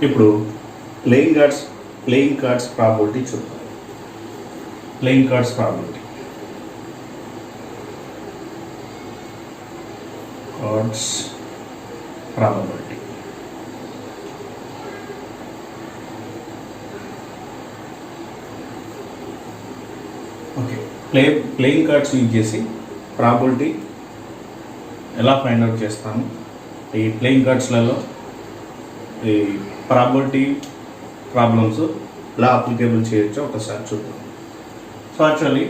ఇప్పుడు playing cards probability చూద్దాం. Playing cards probability okay. Playing cards use చేసి probability ఎలా ఫైండ్ అవుట్ చేస్తాము, ఈ ప్లేయింగ్ కార్డ్స్లలో ఈ ప్రాబిలిటీ ప్రాబ్లమ్స్ ఎలా అప్లికేబుల్ చేయొచ్చో ఒకసారి చూద్దాం. So actually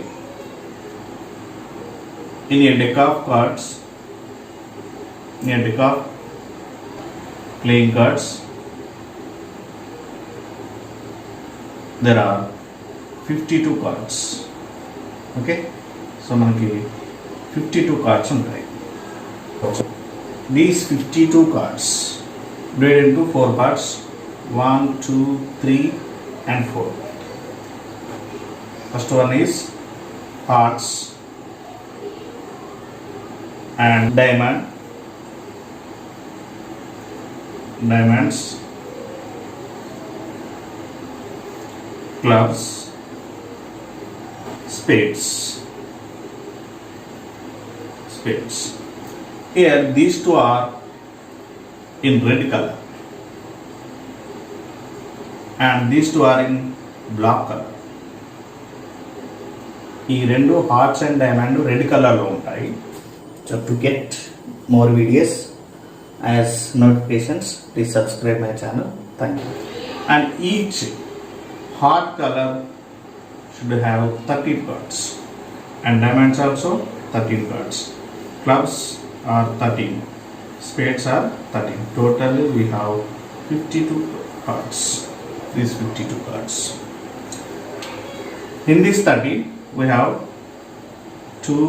in a deck of cards, in a deck of playing cards, there are 52 cards. Okay, so manaki 52 cards untayi. These 52 cards divided into 4 parts: 1, 2, 3 and 4. First one is hearts and diamonds, clubs, spades. Here these two are in red color and these two are in black color. ఈ రెండు hearts and diamond red కలర్లో ఉంటాయి. So to get more videos as notifications, please subscribe my channel. Thank you. And each heart color should have 13 cards and diamonds also 13 cards. Clubs are 13, spades are 13. Totally we have 52 cards. These 52 cards. In this 30 we have 2,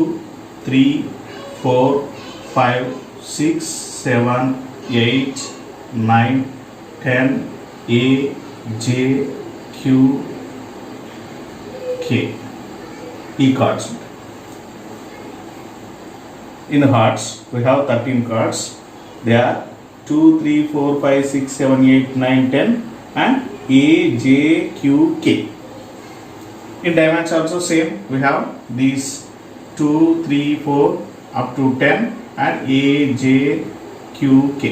3, 4, 5, 6, 7, 8, 9, 10, A, J, Q, K. E cards. In hearts, we have 13 cards. They are 2, 3, 4, 5, 6, 7, 8, 9, 10 and A, J, Q, K. In diamonds also same. We have these 2, 3, 4 up to 10 and A, J, Q, K.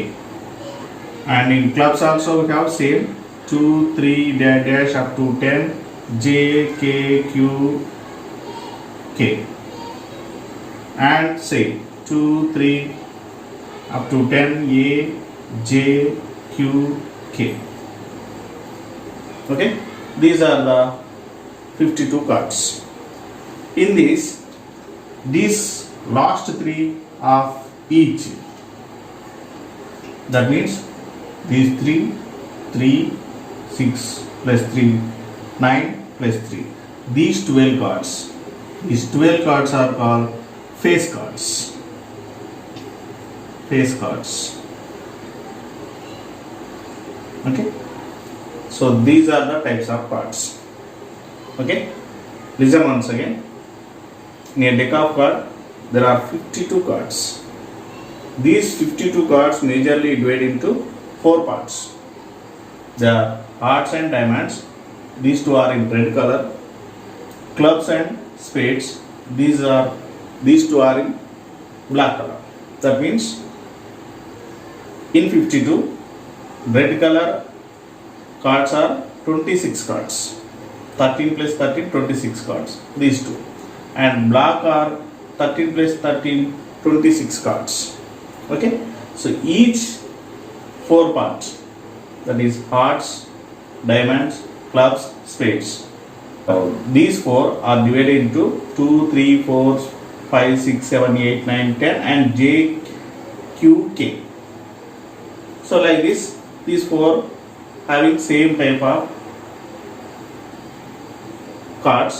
And in clubs also we have same 2, 3 dash up to 10 J, K, Q, K. And same 2, 3 up to 10 A, J, Q, K. Okay, these are the 52 cards. In these last 3 of each, that means these 3, 6 plus 3, 9 plus 3. These 12 cards are called face cards. Okay, so these are the types of cards. Okay, listen once again. In a deck of cards there are 52 cards. These 52 cards majorly divided into 4 parts. The hearts and diamonds, these two are in red color. Clubs and spades, these two are in black color. That means in 52 red color cards are 26 cards. 13 plus 13, 26 cards. These two. And black are 13 plus 13, 26 cards. Okay, so each 4 parts, that is hearts, diamonds, clubs, spades. These 4 are divided into 2, 3, 4, 5, 6, 7, 8, 9, 10 and J, Q, K. So like this, these 4 having same type of cards.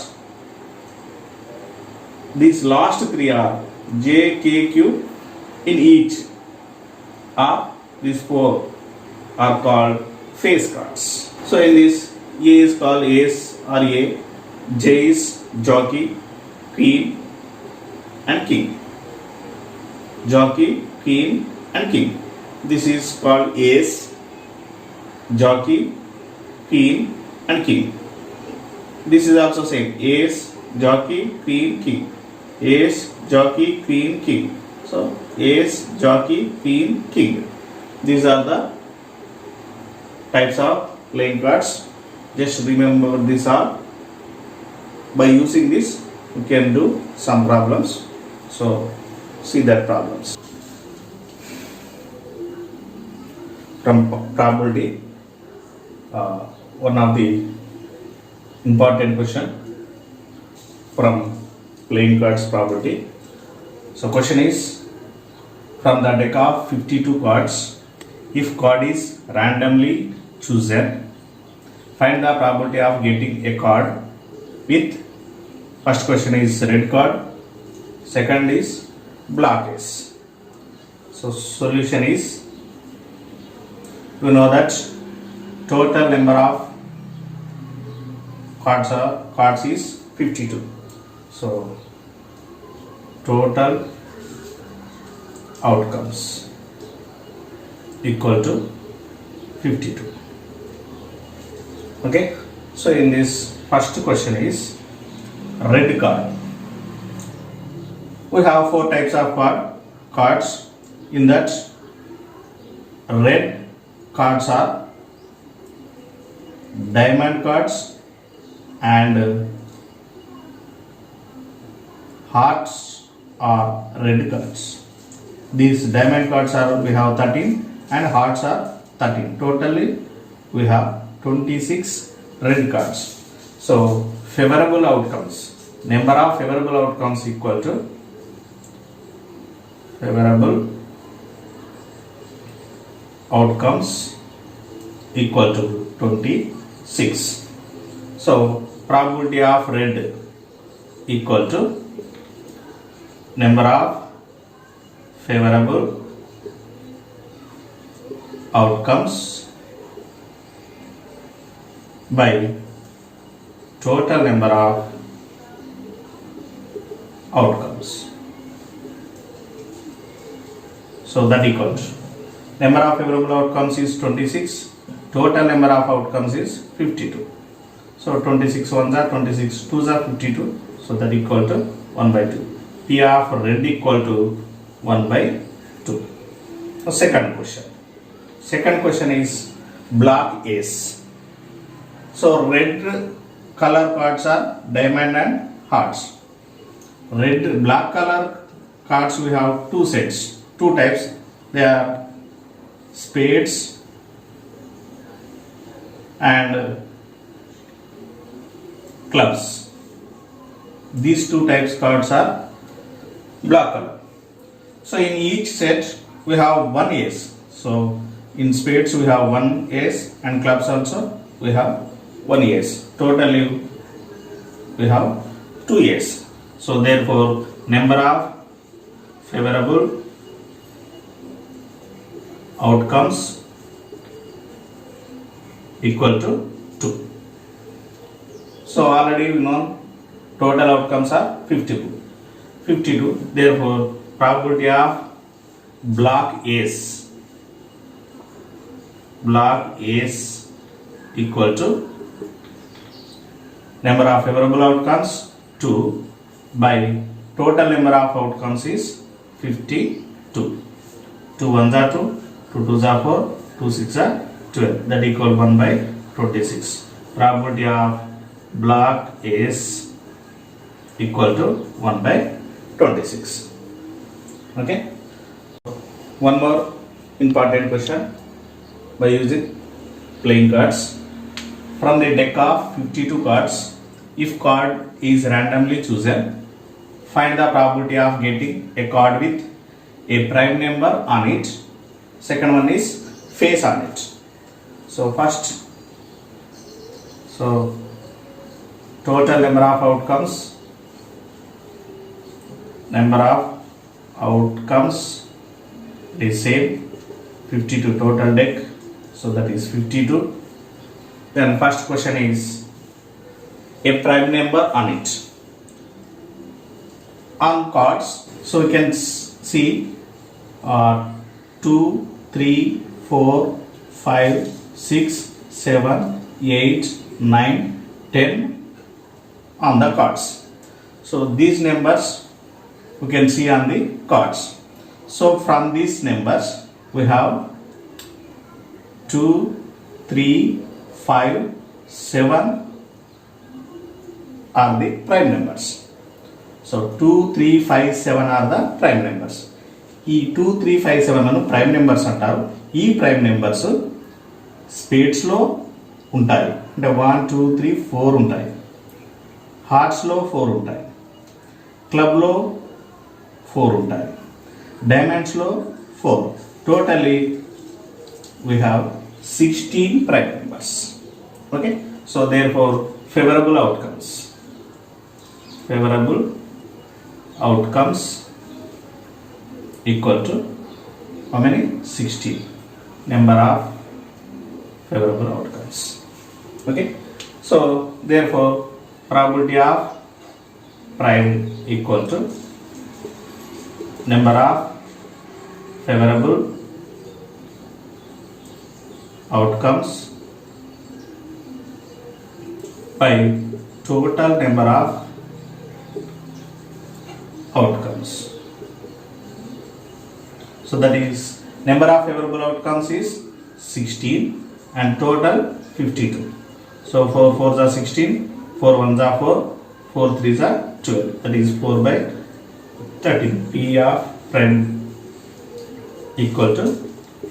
These last 3 are J, K, Q in each. These 4 are called face cards. So in this, A is called ace or A, J is jockey, queen and king. Jockey, queen and king. This is called ace. jockey, queen and king. This is also same. Ace, jockey, queen, king. Ace, jockey, queen, king. So ace, jockey, queen, king. These are the types of playing cards. Just remember these are. By using this, you can do some problems. So see that problems. From probability, one of the important question from playing cards probability. So question is, from the deck of 52 cards, if card is randomly chosen, find the probability of getting a card with, first question is red card, second is black ace. So solution is, you know that total number of cards is 52. So total outcomes equal to 52. Okay. So in this first question is red card. We have four types of cards. In that, red cards are diamond cards and hearts are red cards. These diamond cards are, we have 13 and hearts are 13. Totally we have 26 red cards. So favorable outcomes, number of favorable outcomes equal to favorable outcomes equal to 26. So probability of red equal to number of favorable outcomes by total number of outcomes. So that equals number of favorable outcomes is 26, total number of outcomes is 52. So 26 ones are 26, 2s are 52, so that equal to 1 by 2. P of red equal to 1 by 2. So second question. Second question is black ace. So red color cards are diamond and hearts. Black color cards we have two sets, two types. They are spades and clubs. These two types cards are black color. So in each set we have one ace. So in spades we have one ace and clubs also we have one ace. Totally we have two ace. So therefore number of favorable outcomes equal to 2. So already we know total outcomes are 52. Therefore probability of black ace equal to number of favorable outcomes 2 by total number of outcomes is 52. 2 1s are 2, 2 2s are 4, 2 6 are 12. That equal 1 by 26. Probability of black ace equal to 1 by 26. Okay. One more important question by using playing cards. From the deck of 52 cards, if card is randomly chosen, find the probability of getting a card with a prime number on it. Second one is face on it. So first, so total number of outcomes is same, 52 total deck, so that is 52. Then first question is a prime number on it. On cards, so we can see 2, 3, 4, 5, 6, 7, 8, 9, 10 on the cards. So these numbers we can see on the cards. So from these numbers we have 2, 3, 5, 7 are the prime numbers. So 2, 3, 5, 7 are the prime numbers. ఈ 2, 3, 5, 7 అను prime numbers అంటారు. ఈ prime numbers స్పేడ్స్లో ఉంటాయి. అంటే 1, 2, 3, 4 ఉంటాయి. హార్ట్స్లో 4 ఉంటాయి. క్లబ్లో 4 ఉంటాయి. డైమండ్స్లో 4. Totally we have 16 prime numbers. Okay, so therefore favorable outcomes equal to how many? 16 number of favorable outcomes. Okay, so therefore probability of prime equal to number of favorable outcomes by total number of outcomes. So that is number of favorable outcomes is 16 and total 52. So 4 4s are 16, 4 1s are 4, 4 3s are 12. That is 4 by 13. P of prime equal to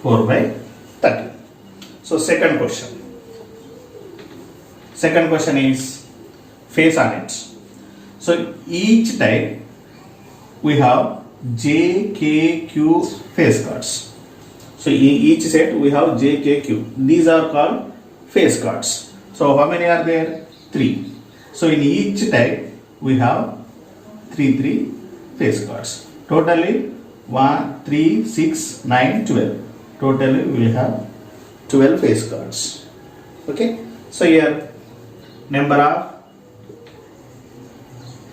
4 by 13. So second question is face on it. So each type we have J, K, Q face cards. So in each set we have J, K, Q. These are called face cards. So how many are there? 3. So in each type we have 3 face cards. Totally 1, 3, 6, 9, 12. Totally we will have 12 face cards. Okay, so here number of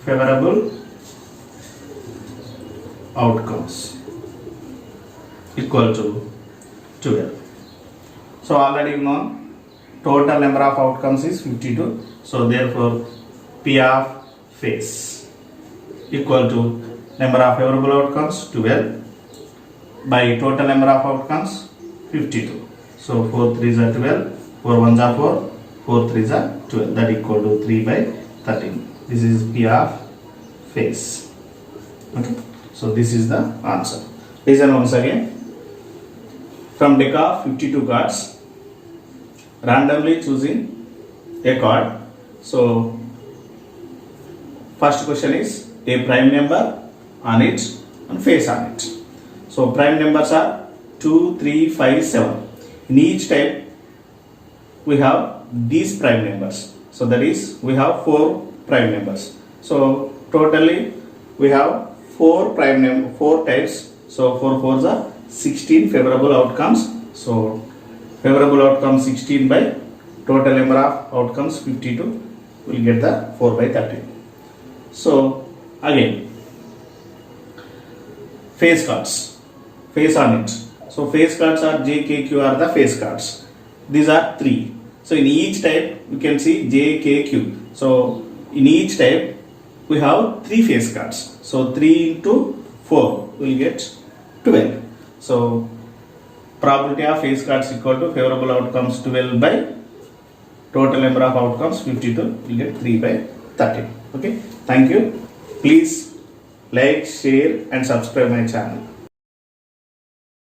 favorable outcomes equal to 12. So already known total number of outcomes is 52. So therefore P of face equal to number of favorable outcomes 12 by total number of outcomes 52. So 4 3s are 12, 4 1s are 4, 4 3s are 12. That equal to 3 by 13. This is P of face. Okay. So this is the answer. Listen once again. From deck of 52 cards, randomly choosing a card. So first question is a prime number on it and face on it. So prime numbers are 2, 3, 5, 7. In each type we have these prime numbers. So that is we have 4 prime numbers. So totally we have 4 types. So 4 4s are 16 favorable outcomes. So favorable outcome 16 by total number of outcomes 52. We'll get the 4 by 13. So again face cards, face on it. So face cards are J, K, Q are the face cards. These are 3. So in each type we can see J, K, Q. So in each type we have 3 face cards. So 3 into 4 will get 12. So probability of face cards equal to favorable outcomes 12 by total number of outcomes 52. We get 3 by 13. Okay. Thank you. Please like, share and subscribe my channel.